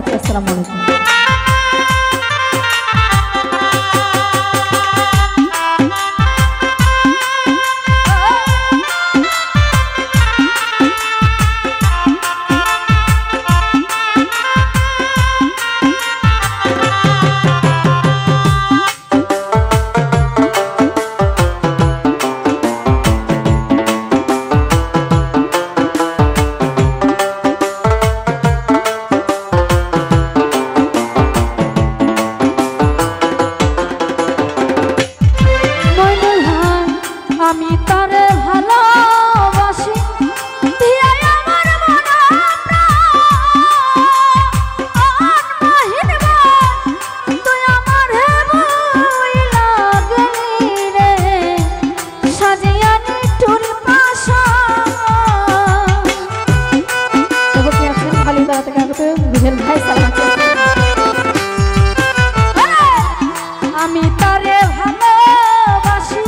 জানাচ্ছি। আসসালামু আলাইকুম। আমি তারে ভালোবাসি দিয়া আমার মন প্রাণ তুই আমার বই লাগলি রে সাজিয়া নিঠুর পাশা তবে কি আছেন খালি দাঁড়াতে কাগতে বুঝেন ভাই সালাম আমি তারে ভালোবাসি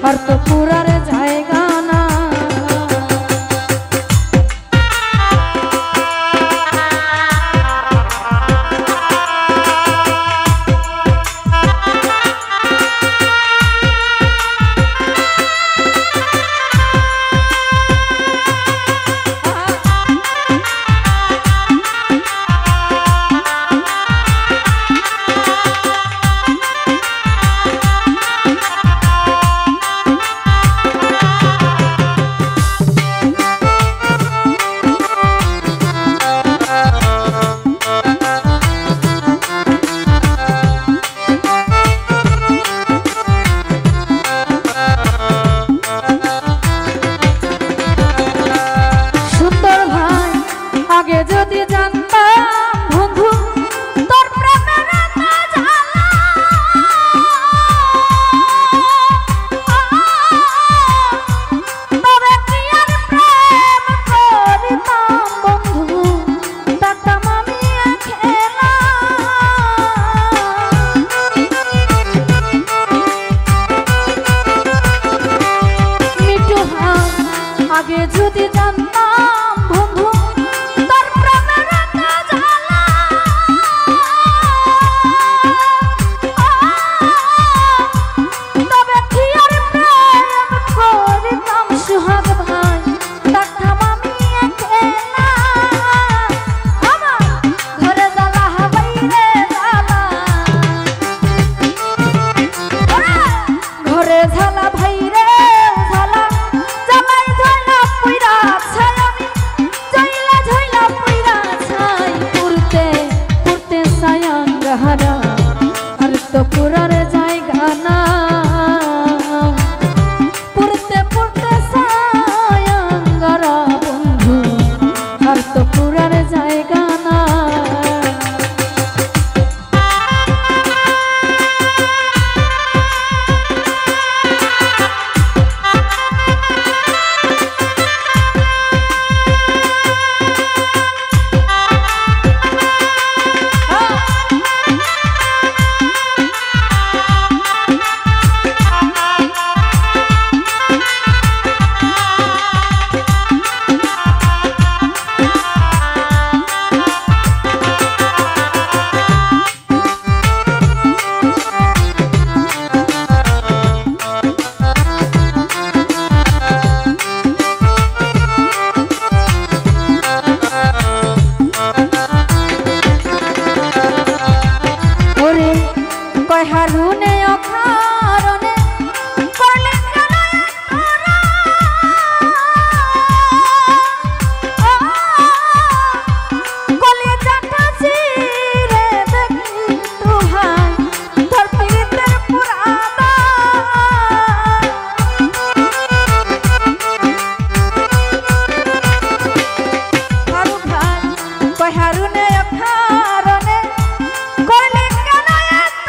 আর তো পুরার জায়গা না যদি জানতাম বন্ধু তোর প্রেমের জ্বালা তবে কি আর প্রেম করিতাম বন্ধু দেখতাম আমি খেলা মিঠু আগে যদি জানতাম বন্ধু ঝালা ভাই রে ঝালা জ্বালাই ঝালা পুইরা ছাই আমি জইলা ঝইলা পুইরা ছাই পুরতে পুরতে সায়াঙ্গারা আর তো পুরার জায়গা না পুরতে পুরতে সায়াঙ্গারা বন্ধু আর তো পুরার জায়গা না কারণে করলি কেন এত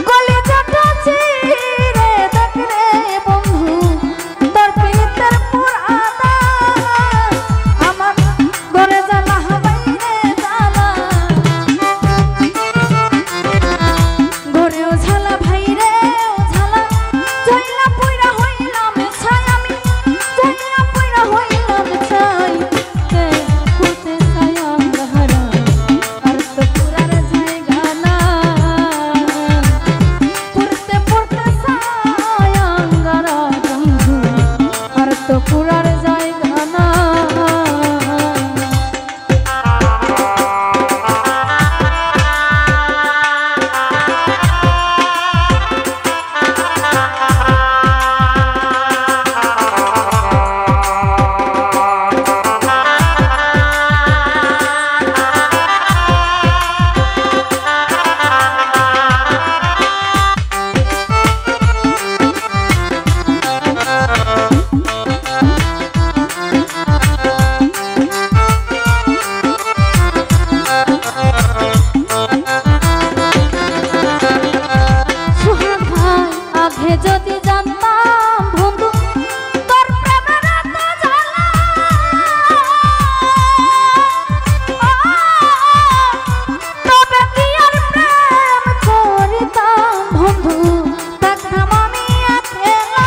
গলি যত চিরে দেখ রে বন্ধু তোর পিতের পুরানা আমার ঘরে জ্বালা বাইরে জ্বালা ঘরেও ঝালা ভাইরে ঝালা জইলা পুইরা হইলাম ছাই আমি জইলা পুইরা হইলাম ছাই কে করতে ছায়া হারা আর তো পুরার জায়গা না পড়তে পড়তে ছায়া গারা বন্ধু আর তো পুরার জায়গা না আগে যদি জানতাম বন্ধু তোর প্রেমের এত জ্বালা তবে কি আর প্রেম করিতাম বন্ধু দেখতাম আমি একলা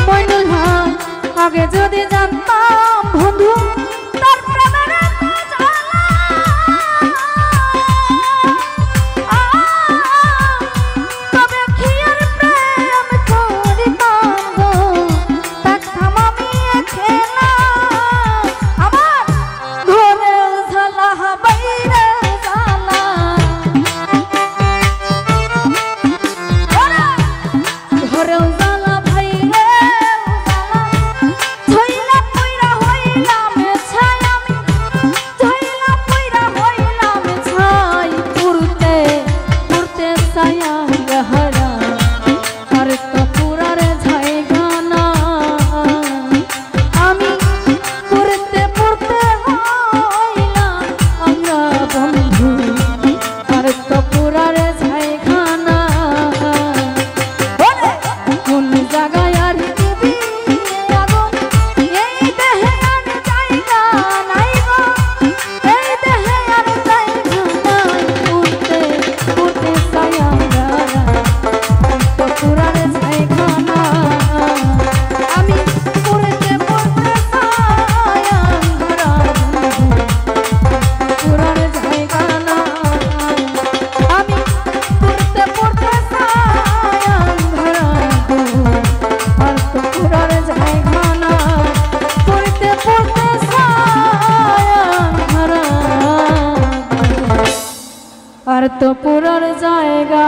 মইনুল ভাই আগে যদি জানতাম বন্ধু তোর প্রেমের তবে কি আর প্রেম করিতাম গো দেখতাম আমি একলা আমার ঘরে ঝালা বাইরে ঝালা ঘরেও জ্বালা ভাইরে জ্বালা ঝইলা পুইরা হইলাম ছাই আমি ঝইলা পুইরা হইলাম ছাই পুরতে পুরতে ছায়া গহরা আর তো পুরার জায়গা না আমি পুরতে পুরতে হইলাম আমরা বন্ধু আর তো পুরার জায়গা না কোন জায়গায় আর দিবি আগুন এই দেহে আর জায়গা নাই গো এই দেহে আর জায়গা নাই উঠতে উঠতে ছায়া গারা তো পুরার জায়গা না আমি উড়তে উড়তে ছায়া গারা পুরার জায়গা না আমি উড়তে উড়তে ছায়া গারা আর তো পুরার জায়গা না পড়তে পড়তে ছায়া হারা আর তো পুরার জায়গা